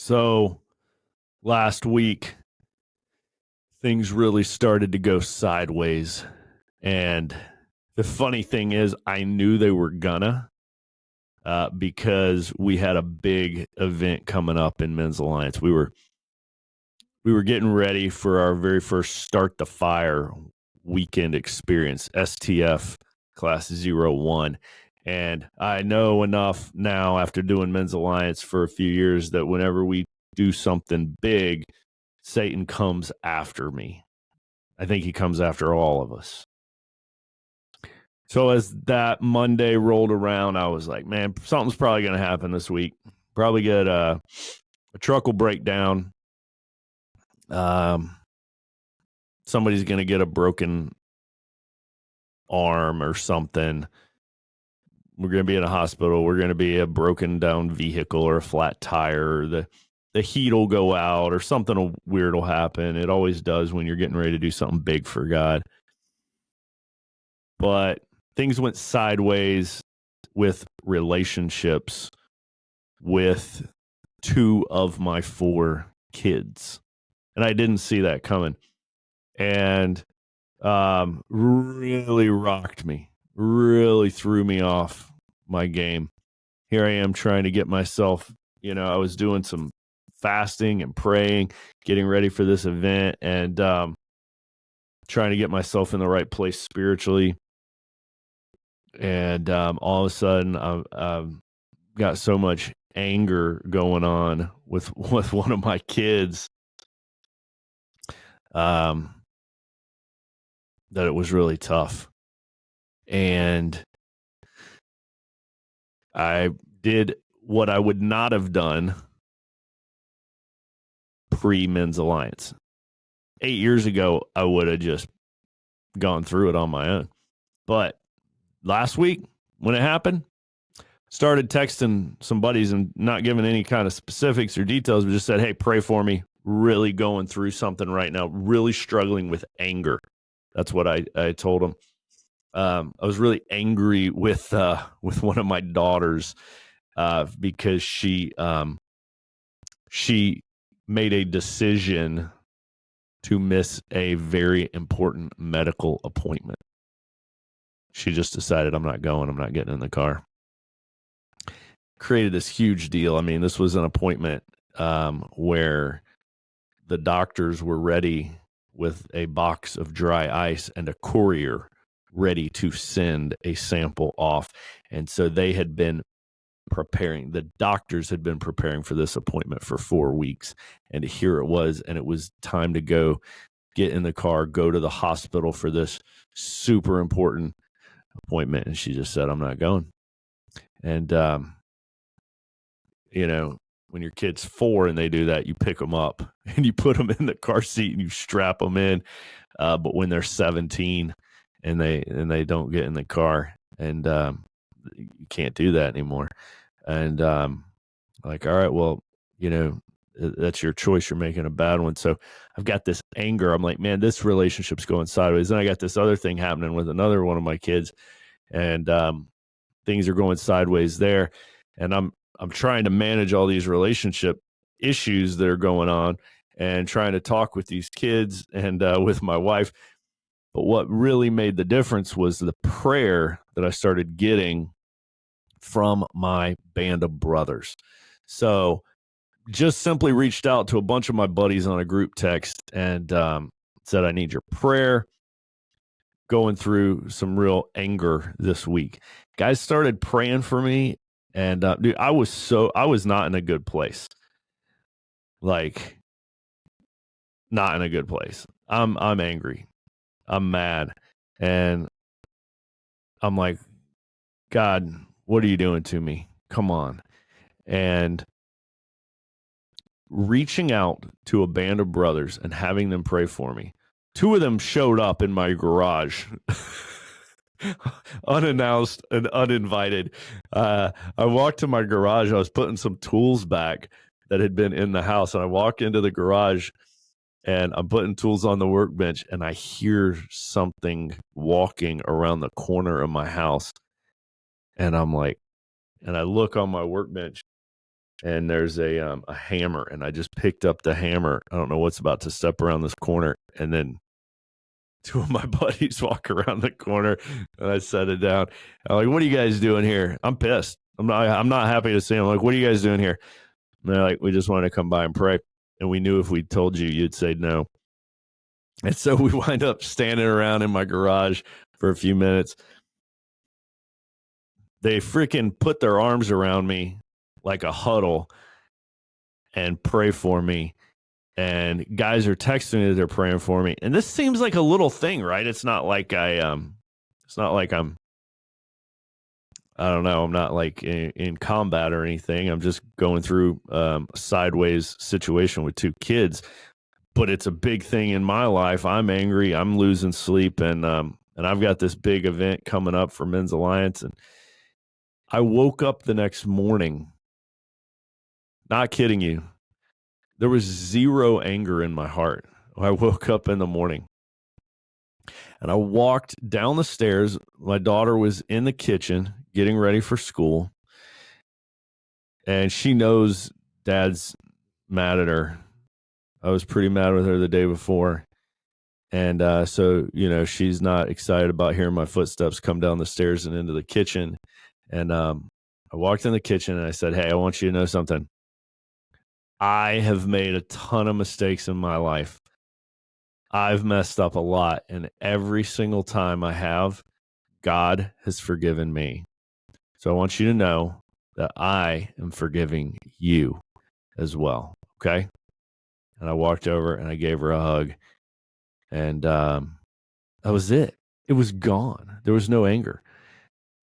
So last week, things really started to go sideways. And the funny thing is, I knew they were gonna because we had a big event coming up in Men's Alliance. We were getting ready for our very first Start the Fire weekend experience, STF Class 01. And I know enough now after doing Men's Alliance for a few years that whenever we do something big, Satan comes after me. I think he comes after all of us. So as that Monday rolled around, I was like, man, something's probably going to happen this week. Probably get a truck will break down. Somebody's going to get a broken arm or something. We're going to be in a hospital. We're going to be a broken down vehicle or a flat tire. The heat will go out or something weird will happen. It always does when you're getting ready to do something big for God. But things went sideways with relationships with 2 of my 4 kids. And I didn't see that coming. And really rocked me, really threw me off my game. Here I am trying to get myself, I was doing some fasting and praying, getting ready for this event, and trying to get myself in the right place spiritually. And all of a sudden, I've got so much anger going on with one of my kids that it was really tough. And I did what I would not have done pre-Men's Alliance. 8 years ago, I would have just gone through it on my own. But last week, when it happened, started texting some buddies and not giving any kind of specifics or details, but just said, hey, pray for me. Really going through something right now, really struggling with anger. That's what I told them. I was really angry with one of my daughters because she made a decision to miss a very important medical appointment. She just decided, I'm not going. I'm not getting in the car. Created this huge deal. I mean, this was an appointment where the doctors were ready with a box of dry ice and a courier ready to send a sample off. And so they had been preparing. The doctors had been preparing for this appointment for 4 weeks. And here it was. And it was time to go get in the car, go to the hospital for this super important appointment. And she just said, I'm not going. And, when your kid's 4 and they do that, you pick them up and you put them in the car seat and you strap them in. But when they're 17 and they don't get in the car, and you can't do that anymore. And like, all right, well, that's your choice. You're making a bad one. So I've got this anger. I'm like, man, this relationship's going sideways. Then I got this other thing happening with another one of my kids, and things are going sideways there. And I'm trying to manage all these relationship issues that are going on and trying to talk with these kids and with my wife. But what really made the difference was the prayer that I started getting from my band of brothers. So just simply reached out to a bunch of my buddies on a group text and said, I need your prayer. Going through some real anger this week. Guys started praying for me. And dude, I was not in a good place. Like, not in a good place. I'm angry. I'm mad. And I'm like, God, what are you doing to me? Come on. And reaching out to a band of brothers and having them pray for me. 2 of them showed up in my garage. Unannounced and uninvited. I walked to my garage. I was putting some tools back that had been in the house, and I walk into the garage and I'm putting tools on the workbench, and I hear something walking around the corner of my house. And I'm like, and I look on my workbench and there's a hammer, and I just picked up the hammer. I don't know what's about to step around this corner, and then two of my buddies walk around the corner, and I set it down. I'm like, "What are you guys doing here?" I'm pissed. I'm not happy to see them. I'm like, "What are you guys doing here?" And they're like, "We just wanted to come by and pray, and we knew if we told you, you'd say no." And so we wind up standing around in my garage for a few minutes. They freaking put their arms around me like a huddle and pray for me. And guys are texting me that they're praying for me. And this seems like a little thing, right? It's not like it's not like I don't know, I'm not like in combat or anything. I'm just going through a sideways situation with two kids. But it's a big thing in my life. I'm angry. I'm losing sleep, and I've got this big event coming up for Men's Alliance. And I woke up the next morning, not kidding you, there was zero anger in my heart. I woke up in the morning, and I walked down the stairs. My daughter was in the kitchen getting ready for school, and she knows Dad's mad at her. I was pretty mad with her the day before. And so, she's not excited about hearing my footsteps come down the stairs and into the kitchen. And I walked in the kitchen and I said, "Hey, I want you to know something. I have made a ton of mistakes in my life. I've messed up a lot. And every single time I have, God has forgiven me. So I want you to know that I am forgiving you as well." Okay? And I walked over and I gave her a hug. And that was it. It was gone. There was no anger.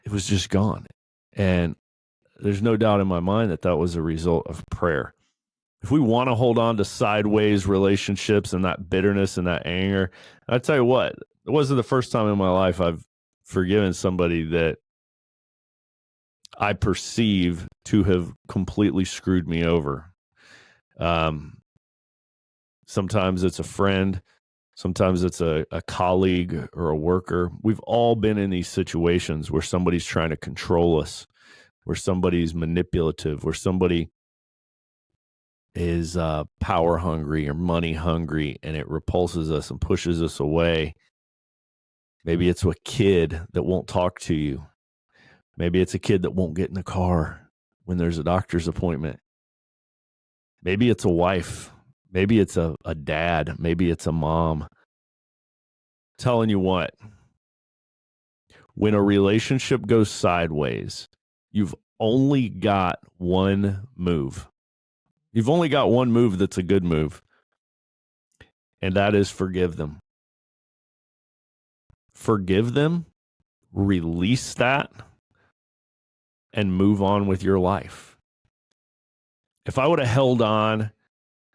It was just gone. And there's no doubt in my mind that that was a result of prayer. If we want to hold on to sideways relationships and that bitterness and that anger, I tell you what, it wasn't the first time in my life I've forgiven somebody that I perceive to have completely screwed me over. Sometimes it's a friend. Sometimes it's a colleague or a worker. We've all been in these situations where somebody's trying to control us, where somebody's manipulative, where somebody is power hungry or money hungry, and it repulses us and pushes us away. Maybe it's a kid that won't talk to you. Maybe it's a kid that won't get in the car when there's a doctor's appointment. Maybe it's a wife. Maybe it's a dad. Maybe it's a mom. Telling you what, when a relationship goes sideways, you've only got one move. You've only got one move that's a good move, and that is forgive them. Forgive them, release that, and move on with your life. If I would have held on,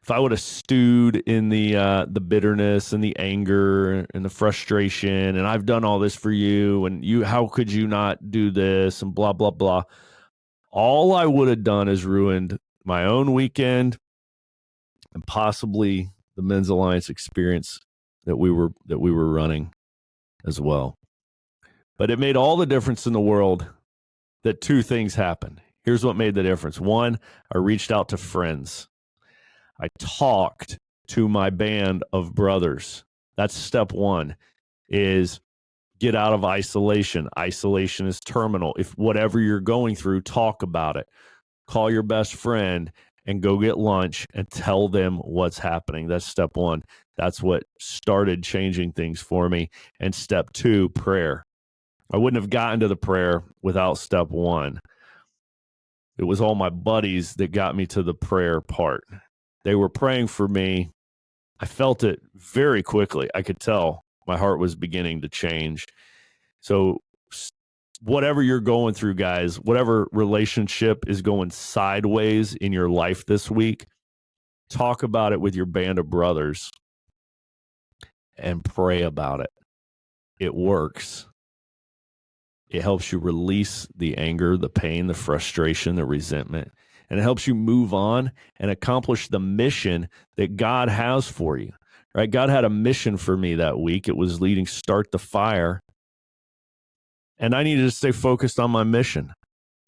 if I would have stewed in the bitterness and the anger and the frustration, and I've done all this for you, and you, how could you not do this, and blah, blah, blah. All I would have done is ruined my own weekend and possibly the Men's Alliance experience that we were running as well. But it made all the difference in the world that two things happened. Here's what made the difference. One, I reached out to friends. I talked to my band of brothers. That's step one, is get out of isolation. Isolation is terminal. If whatever you're going through, talk about it. Call your best friend and go get lunch and tell them what's happening. That's step one. That's what started changing things for me. And step two, prayer. I wouldn't have gotten to the prayer without step one. It was all my buddies that got me to the prayer part. They were praying for me. I felt it very quickly. I could tell my heart was beginning to change. So whatever you're going through, guys, whatever relationship is going sideways in your life this week, talk about it with your band of brothers and pray about it. It works. It helps you release the anger, the pain, the frustration, the resentment, and it helps you move on and accomplish the mission that God has for you, right? God had a mission for me that week. It was leading Start the Fire. And I needed to stay focused on my mission.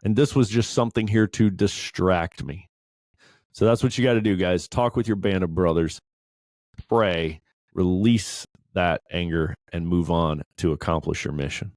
And this was just something here to distract me. So that's what you got to do, guys. Talk with your band of brothers, pray, release that anger, and move on to accomplish your mission.